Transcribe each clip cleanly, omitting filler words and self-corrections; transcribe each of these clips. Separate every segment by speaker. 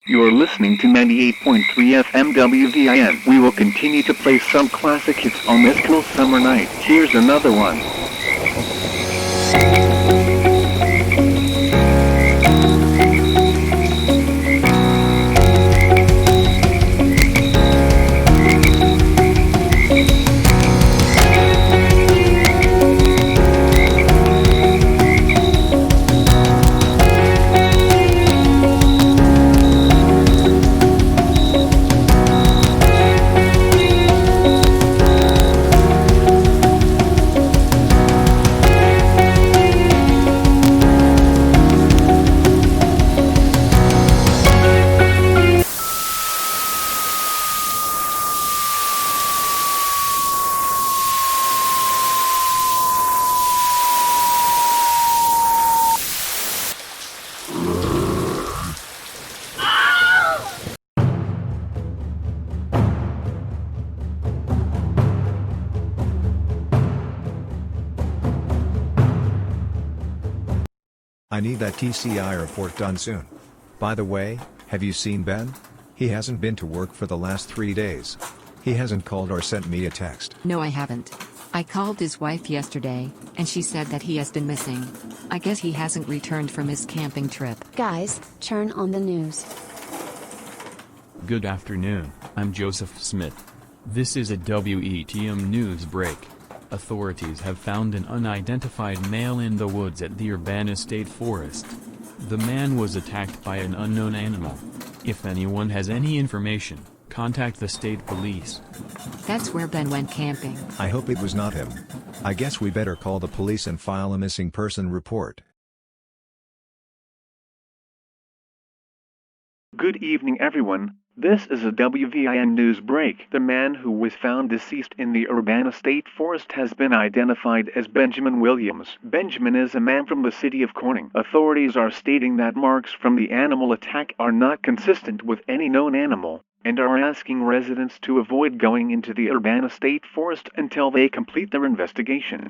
Speaker 1: You're listening to 98.3 FM WVIN. We will continue to play some classic hits on this cool summer night. Here's another one.
Speaker 2: I need that TCI report done soon. By the way, have you seen Ben? He hasn't been to work for the last 3 days. He hasn't called or sent me a text.
Speaker 3: No, I haven't. I called his wife yesterday, and she said that he has been missing. I guess he hasn't returned from his camping trip.
Speaker 4: Guys, turn on the news.
Speaker 5: Good afternoon, I'm Joseph Smith. This is a WETM news break. Authorities have found an unidentified male in the woods at the Urbana State Forest. The man was attacked by an unknown animal. If anyone has any information, contact the state police.
Speaker 3: That's where Ben went camping.
Speaker 2: I hope it was not him. I guess we better call the police and file a missing person report.
Speaker 1: Good evening, everyone. This is a WVIN news break. The man who was found deceased in the Urbana State Forest has been identified as Benjamin Williams. Benjamin is a man from the city of Corning. Authorities are stating that marks from the animal attack are not consistent with any known animal, and are asking residents to avoid going into the Urbana State Forest until they complete their investigation.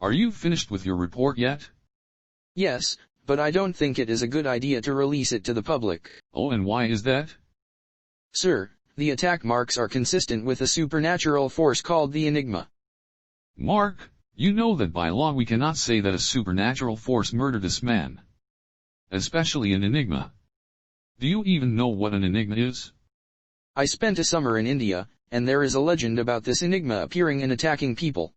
Speaker 6: Are you finished with your report yet?
Speaker 7: Yes, but I don't think it is a good idea to release it to the public.
Speaker 6: Oh, and why is that?
Speaker 7: Sir, the attack marks are consistent with a supernatural force called the Enigma.
Speaker 6: Mark, you know that by law we cannot say that a supernatural force murdered this man. Especially an Enigma. Do you even know what an Enigma is?
Speaker 7: I spent a summer in India, and there is a legend about this Enigma appearing and attacking people.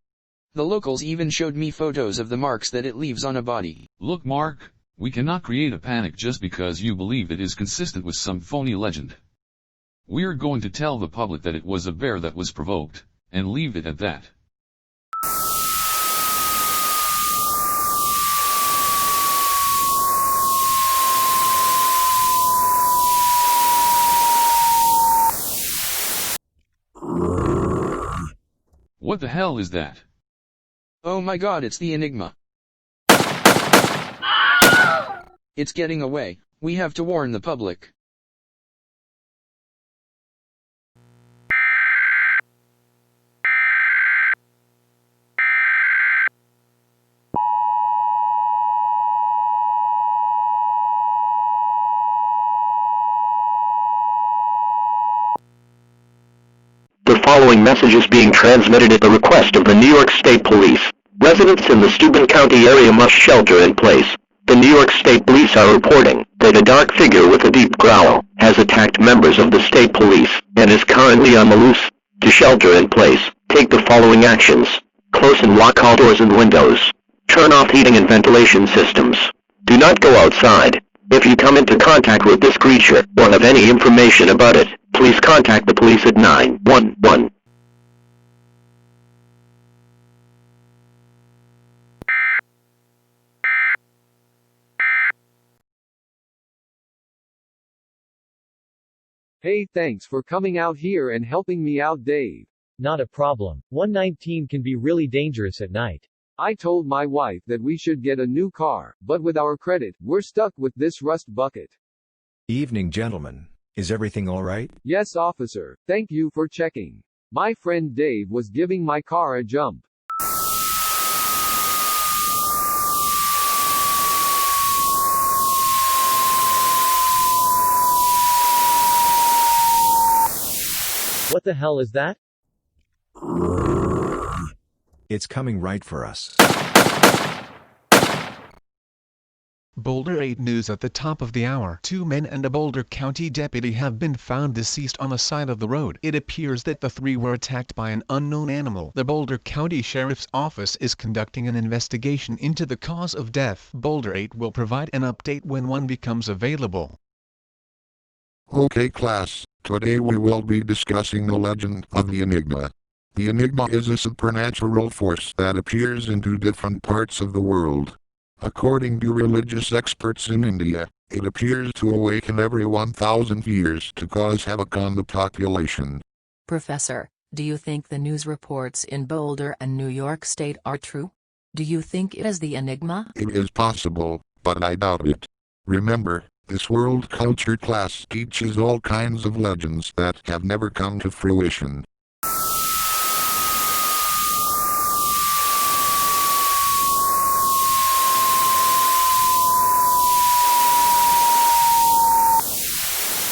Speaker 7: The locals even showed me photos of the marks that it leaves on a body.
Speaker 6: Look, Mark, we cannot create a panic just because you believe it is consistent with some phony legend. We're going to tell the public that it was a bear that was provoked, and leave it at that. What the hell is that?
Speaker 7: Oh my god, it's the Enigma. It's getting away. We have to warn the public.
Speaker 8: The following message is being transmitted at the request of the New York State Police. Residents in the Steuben County area must shelter in place. The New York State Police are reporting that a dark figure with a deep growl has attacked members of the state police and is currently on the loose. To shelter in place, take the following actions. Close and lock all doors and windows. Turn off heating and ventilation systems. Do not go outside. If you come into contact with this creature or have any information about it, please contact the police at 911.
Speaker 9: Hey, thanks for coming out here and helping me out, Dave.
Speaker 10: Not a problem. 119 can be really dangerous at night.
Speaker 9: I told my wife that we should get a new car, but with our credit, we're stuck with this rust bucket.
Speaker 2: Evening, gentlemen. Is everything alright?
Speaker 9: Yes, officer. Thank you for checking. My friend Dave was giving my car a jump.
Speaker 10: What the hell is that?
Speaker 2: It's coming right for us.
Speaker 11: Boulder 8 News at the top of the hour. 2 men and a Boulder County deputy have been found deceased on the side of the road. It appears that the 3 were attacked by an unknown animal. The Boulder County Sheriff's Office is conducting an investigation into the cause of death. Boulder 8 will provide an update when one becomes available.
Speaker 12: Okay class, today we will be discussing the legend of the Enigma. The Enigma is a supernatural force that appears in 2 different parts of the world. According to religious experts in India, it appears to awaken every 1,000 years to cause havoc on the population.
Speaker 13: Professor, do you think the news reports in Boulder and New York State are true? Do you think it is the Enigma?
Speaker 12: It is possible, but I doubt it. Remember, this world culture class teaches all kinds of legends that have never come to fruition.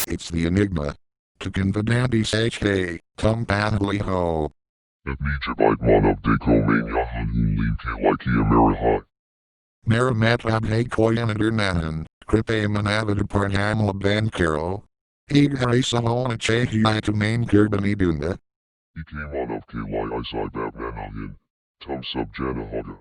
Speaker 12: It's the Enigma. To convedanti sake, tum padly ho.
Speaker 14: Evnijabite monob decomania hanun liki Ameriha.
Speaker 12: Maramatab koyanader nahan, kripe manavadapart hamla bankaro. Igari sahona chahi to main kirbani dunda.
Speaker 14: He came on of Kilai Isai Babnanahin, Tum sub Janahaga.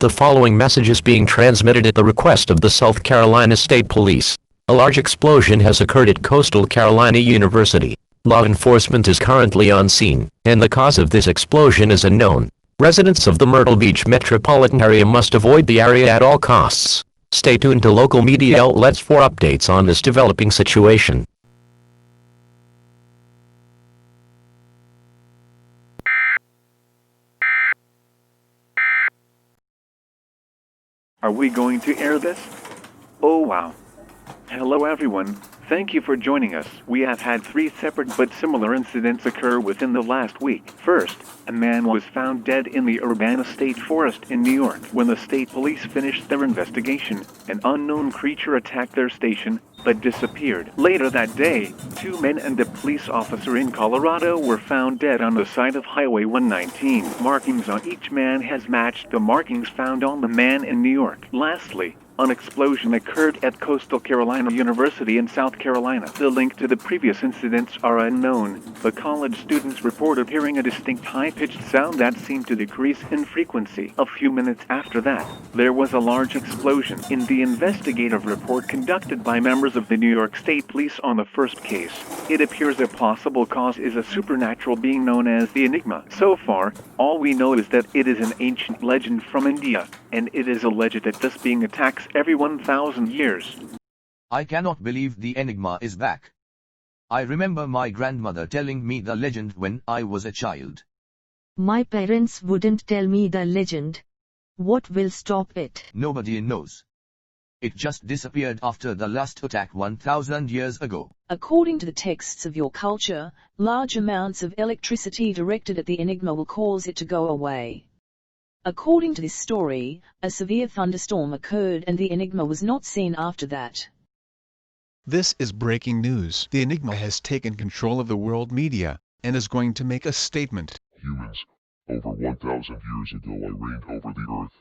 Speaker 8: The following message is being transmitted at the request of the South Carolina State Police. A large explosion has occurred at Coastal Carolina University. Law enforcement is currently on scene, and the cause of this explosion is unknown. Residents of the Myrtle Beach metropolitan area must avoid the area at all costs. Stay tuned to local media outlets for updates on this developing situation.
Speaker 1: Are we going to air this? Oh wow. Hello everyone, thank you for joining us. We have had 3 separate but similar incidents occur within the last week. First, a man was found dead in the Urbana State Forest in New York. When the state police finished their investigation, an unknown creature attacked their station, but disappeared. Later that day, 2 men and a police officer in Colorado were found dead on the side of Highway 119. Markings on each man has matched the markings found on the man in New York. Lastly, an explosion occurred at Coastal Carolina University in South Carolina. The link to the previous incidents are unknown. The college students reported hearing a distinct high-pitched sound that seemed to decrease in frequency. A few minutes after that, there was a large explosion. In the investigative report conducted by members of the New York State Police on the first case, it appears a possible cause is a supernatural being known as the Enigma. So far, all we know is that it is an ancient legend from India, and it is alleged that this being attacks every 1,000 years.
Speaker 15: I cannot believe the Enigma is back. I remember my grandmother telling me the legend when I was a child.
Speaker 16: My parents wouldn't tell me the legend. What will stop it?
Speaker 15: Nobody knows. It just disappeared after the last attack 1,000 years ago.
Speaker 17: According to the texts of your culture, large amounts of electricity directed at the Enigma will cause it to go away. According to this story, a severe thunderstorm occurred and the Enigma was not seen after that.
Speaker 11: This is breaking news. The Enigma has taken control of the world media, and is going to make a statement.
Speaker 14: Humans, over 1,000 years ago I reigned over the earth.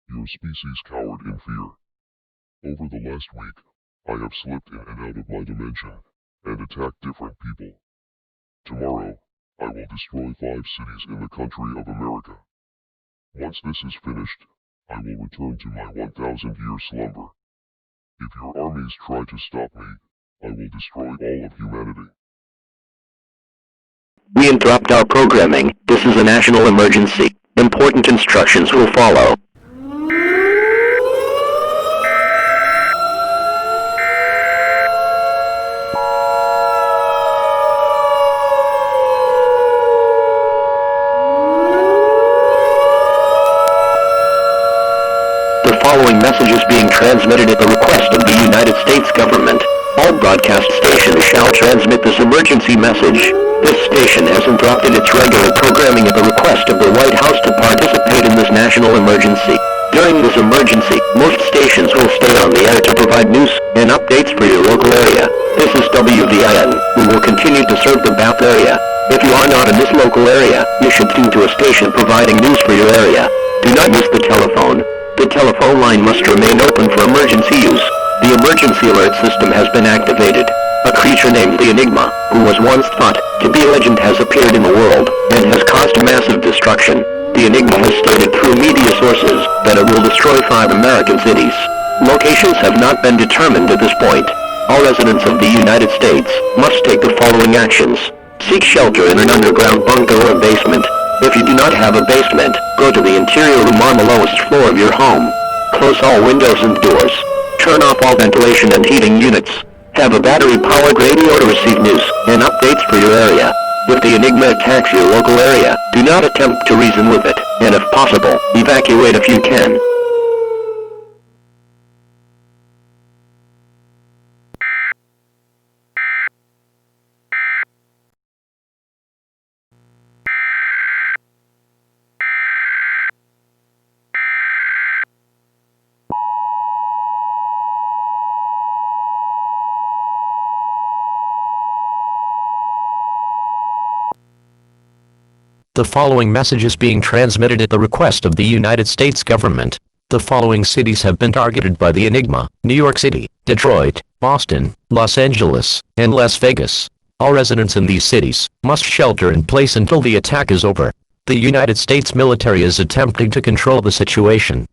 Speaker 14: Your species cowered in fear. Over the last week, I have slipped in and out of my dimension, and attacked different people. Tomorrow, I will destroy 5 cities in the country of America. Once this is finished, I will return to my 1,000-year slumber. If your armies try to stop me, I will destroy all of humanity.
Speaker 8: We interrupt our programming. This is a national emergency. Important instructions will follow. The following message is being transmitted at the request of the United States government. All broadcast stations shall transmit this emergency message. This station has interrupted its regular programming at the request of the White House to participate in this national emergency. During this emergency, most stations will stay on the air to provide news and updates for your local area. This is WVIN. We will continue to serve the Bath area. If you are not in this local area, you should tune to a station providing news for your area. Do not use the telephone. The telephone line must remain open for emergency use. The emergency alert system has been activated. A creature named the Enigma, who was once thought to be a legend, has appeared in the world and has caused massive destruction. The Enigma has stated through media sources that it will destroy 5 American cities. Locations have not been determined at this point. All residents of the United States must take the following actions. Seek shelter in an underground bunker or basement. If you do not have a basement, go to the interior room on the lowest floor of your home. Close all windows and doors. Turn off all ventilation and heating units. Have a battery-powered radio to receive news and updates for your area. If the Enigma attacks your local area, do not attempt to reason with it, and if possible, evacuate if you can.
Speaker 18: The following message is being transmitted at the request of the United States government. The following cities have been targeted by the Enigma: New York City, Detroit, Boston, Los Angeles, and Las Vegas. All residents in these cities must shelter in place until the attack is over. The United States military is attempting to control the situation.